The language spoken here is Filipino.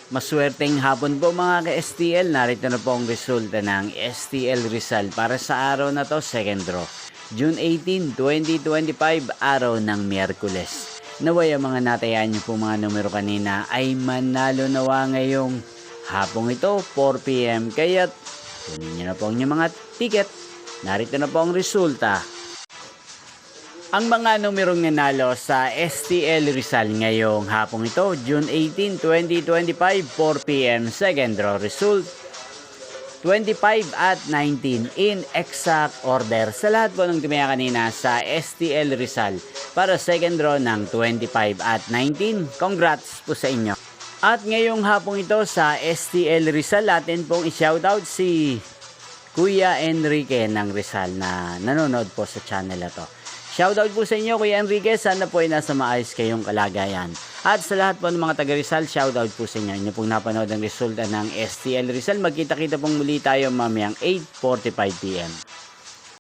Maswerteng hapon po mga ka-STL. Narito na po ang resulta ng STL Rizal para sa araw na to, second draw. June 18, 2025, araw ng Miyerkules. Naway ang mga natayaan niyo po mga numero kanina ay manalo nawa ngayong hapong ito, 4 PM. Kaya't kunin niyo na po ang inyong mga ticket. Narito na po ang resulta. Ang mga numerong nanalo sa STL Rizal ngayong hapong ito, June 18, 2025, 4 PM, second draw result, 25 at 19 in exact order. Sa lahat po ng tumaya kanina sa STL Rizal para second draw ng 25 at 19, congrats po sa inyo. At ngayong hapong ito sa STL Rizal, atin pong i-shoutout si Kuya Enrique ng Rizal na nanonood po sa channel na to. Shoutout po sa inyo Kuya Enrique, sana po ay nasa maayos kayong kalagayan. At sa lahat po ng mga taga Rizal, shoutout po sa inyo. Inyo pong napanood ang resulta ng STL Rizal. Magkita-kita pong muli tayo mamayang 8:45 PM.